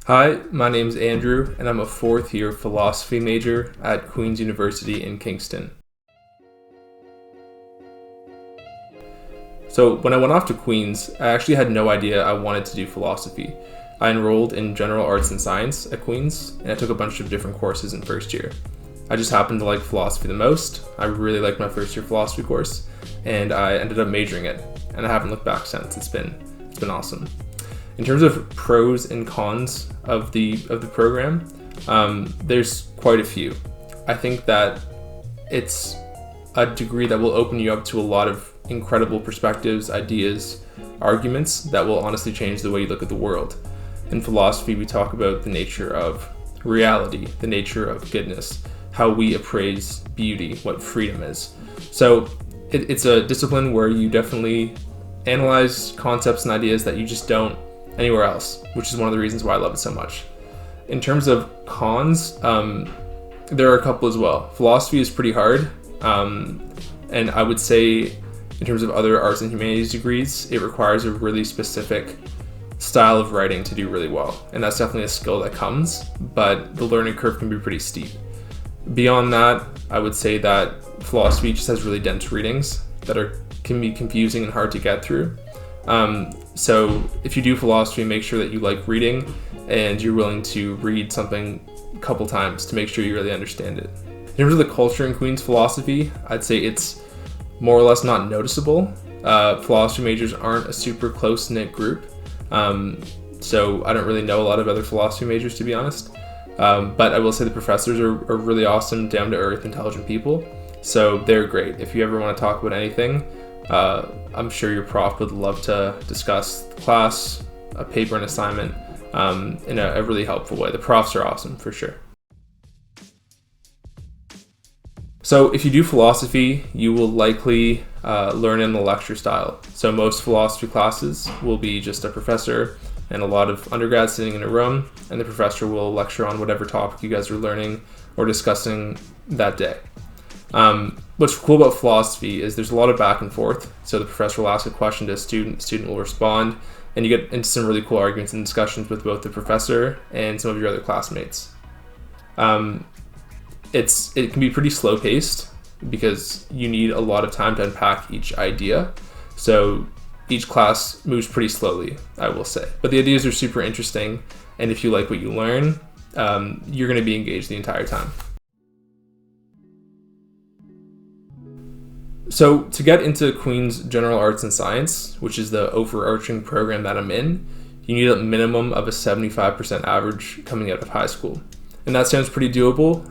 Hi, my name's Andrew, and I'm a fourth year philosophy major at Queen's University in Kingston. So when I went off to Queen's, I actually had no idea I wanted to do philosophy. I enrolled in general arts and science at Queen's, and I took a bunch of different courses in first year. I just happened to like philosophy the most. I really liked my first year philosophy course, and I ended up majoring it, and I haven't looked back since. It's been awesome. In terms of pros and cons of the program, there's quite a few. I think that it's a degree that will open you up to a lot of incredible perspectives, ideas, arguments that will honestly change the way you look at the world. In philosophy, we talk about the nature of reality, the nature of goodness, how we appraise beauty, what freedom is. So it's a discipline where you definitely analyze concepts and ideas that you just don't anywhere else, which is one of the reasons why I love it so much. In terms of cons, there are a couple as well. Philosophy is pretty hard, and I would say in terms of other arts and humanities degrees, it requires a really specific style of writing to do really well, and that's definitely a skill that comes, but the learning curve can be pretty steep. Beyond that, I would say that philosophy just has really dense readings that can be confusing and hard to get through. So if you do philosophy, make sure that you like reading and you're willing to read something a couple times to make sure you really understand it. In terms of the culture in Queen's philosophy, I'd say it's more or less not noticeable. Philosophy majors aren't a super close-knit group, so I don't really know a lot of other philosophy majors, to be honest. But I will say the professors are really awesome, down-to-earth, intelligent people, so they're great. If you ever want to talk about anything, I'm sure your prof would love to discuss the class, a paper, and assignment in a really helpful way. The profs are awesome for sure. So if you do philosophy, you will likely learn in the lecture style. So most philosophy classes will be just a professor and a lot of undergrads sitting in a room, and the professor will lecture on whatever topic you guys are learning or discussing that day. What's cool about philosophy is there's a lot of back and forth. So the professor will ask a question to a student, the student will respond, and you get into some really cool arguments and discussions with both the professor and some of your other classmates. It can be pretty slow paced because you need a lot of time to unpack each idea. So each class moves pretty slowly, I will say. But the ideas are super interesting, and if you like what you learn, you're going to be engaged the entire time. So to get into Queen's General Arts and Science, which is the overarching program that I'm in, you need a minimum of a 75% average coming out of high school. And that sounds pretty doable,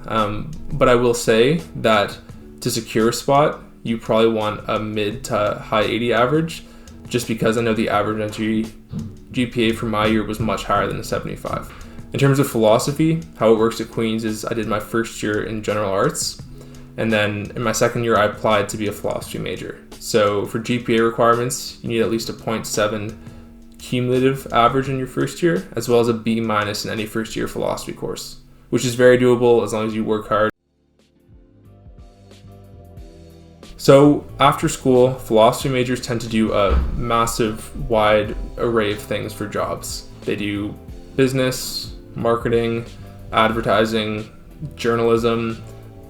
but I will say that to secure a spot, you probably want a mid to high 80 average, just because I know the average entry GPA for my year was much higher than a 75. In terms of philosophy, how it works at Queen's is I did my first year in general arts, and then in my second year, I applied to be a philosophy major. So for GPA requirements, you need at least a 0.7 cumulative average in your first year, as well as a B- in any first year philosophy course, which is very doable as long as you work hard. So after school, philosophy majors tend to do a massive, wide array of things for jobs. They do business, marketing, advertising, journalism,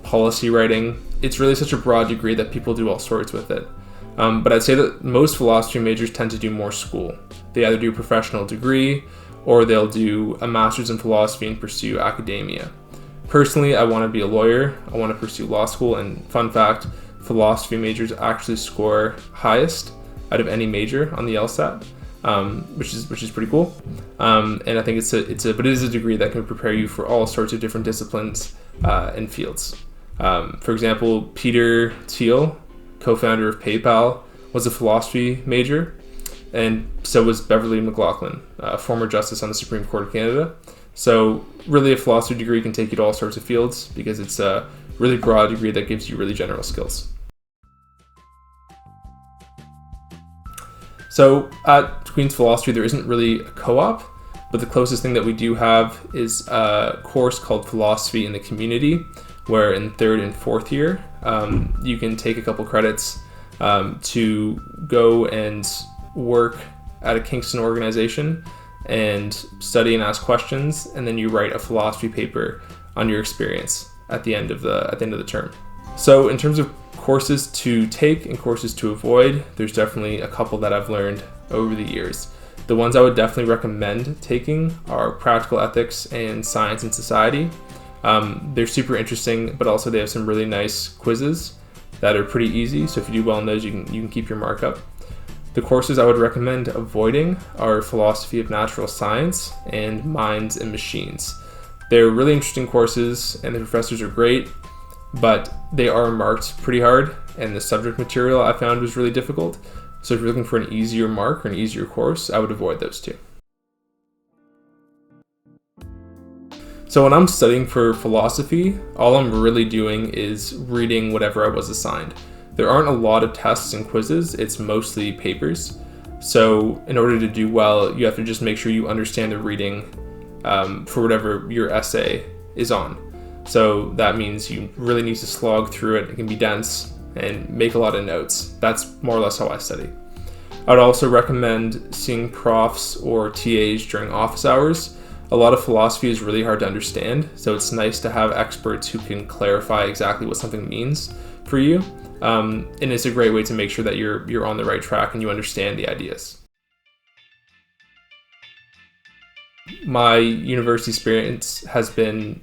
policy writing. It's really such a broad degree that people do all sorts with it. But I'd say that most philosophy majors tend to do more school. They either do a professional degree or they'll do a master's in philosophy and pursue academia. Personally, I want to be a lawyer. I want to pursue law school, and fun fact, philosophy majors actually score highest out of any major on the LSAT, which is pretty cool. And I think but it is a degree that can prepare you for all sorts of different disciplines and fields. For example, Peter Thiel, co-founder of PayPal, was a philosophy major, and so was Beverly McLaughlin, a former justice on the Supreme Court of Canada. So really a philosophy degree can take you to all sorts of fields because it's a really broad degree that gives you really general skills. So at Queen's Philosophy, there isn't really a co-op, but the closest thing that we do have is a course called Philosophy in the Community, where in third and fourth year, you can take a couple credits to go and work at a Kingston organization and study and ask questions, and then you write a philosophy paper on your experience at the end of the term. So in terms of courses to take and courses to avoid, there's definitely a couple that I've learned over the years. The ones I would definitely recommend taking are practical ethics and science and society. They're super interesting, but also they have some really nice quizzes that are pretty easy. So if you do well in those, you can keep your mark up. The courses I would recommend avoiding are philosophy of natural science and minds and machines. They're really interesting courses and the professors are great, but they are marked pretty hard and the subject material I found was really difficult. So if you're looking for an easier mark or an easier course, I would avoid those two. So when I'm studying for philosophy, all I'm really doing is reading whatever I was assigned. There aren't a lot of tests and quizzes, it's mostly papers. So in order to do well, you have to just make sure you understand the reading for whatever your essay is on. So that means you really need to slog through it. It can be dense and make a lot of notes. That's more or less how I study. I would also recommend seeing profs or TAs during office hours. A lot of philosophy is really hard to understand, so it's nice to have experts who can clarify exactly what something means for you. And it's a great way to make sure that you're on the right track and you understand the ideas. My university experience has been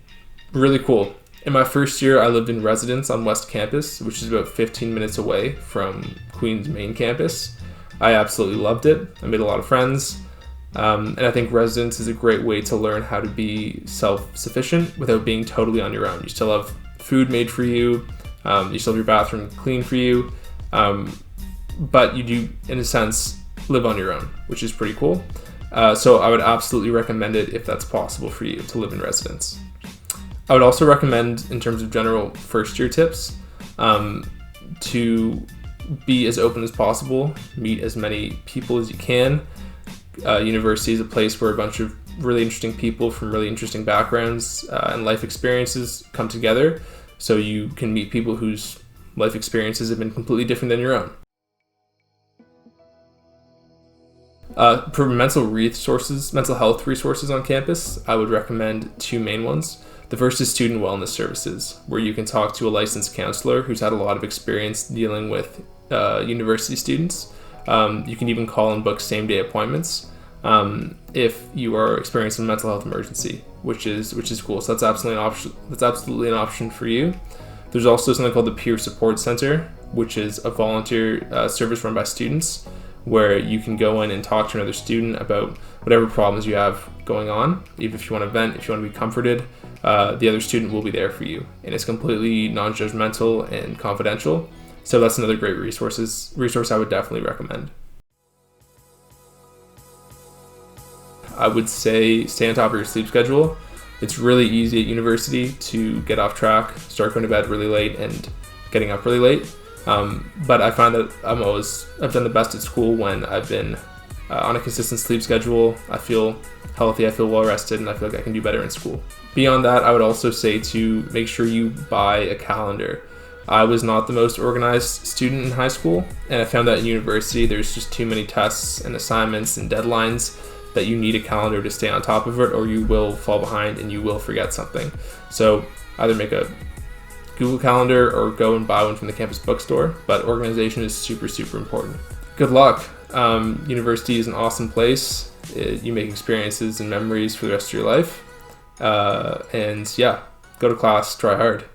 really cool. In my first year, I lived in residence on West Campus, which is about 15 minutes away from Queen's main campus. I absolutely loved it. I made a lot of friends. And I think residence is a great way to learn how to be self-sufficient without being totally on your own. You still have food made for you. You still have your bathroom clean for you, but you do, in a sense, live on your own, which is pretty cool. So I would absolutely recommend it if that's possible for you to live in residence. I would also recommend, in terms of general first year tips, to be as open as possible, meet as many people as you can. University is a place where a bunch of really interesting people from really interesting backgrounds and life experiences come together. So you can meet people whose life experiences have been completely different than your own. For mental health resources on campus, I would recommend two main ones. The first is student wellness services, where you can talk to a licensed counselor who's had a lot of experience dealing with university students. You can even call and book same-day appointments if you are experiencing a mental health emergency, which is cool. So that's absolutely an option for you. There's also something called the Peer Support Center, which is a volunteer service run by students, where you can go in and talk to another student about whatever problems you have going on. Even if you want to vent, if you want to be comforted, the other student will be there for you, and it's completely non-judgmental and confidential. So that's another great resource I would definitely recommend. I would say stay on top of your sleep schedule. It's really easy at university to get off track, start going to bed really late and getting up really late. But I find that I've done the best at school when I've been on a consistent sleep schedule. I feel healthy, I feel well rested, and I feel like I can do better in school. Beyond that, I would also say to make sure you buy a calendar. I was not the most organized student in high school, and I found that in university there's just too many tests and assignments and deadlines that you need a calendar to stay on top of it, or you will fall behind and you will forget something. So either make a Google Calendar or go and buy one from the campus bookstore, but organization is super, super important. Good luck. University is an awesome place. You make experiences and memories for the rest of your life. And yeah, go to class, try hard.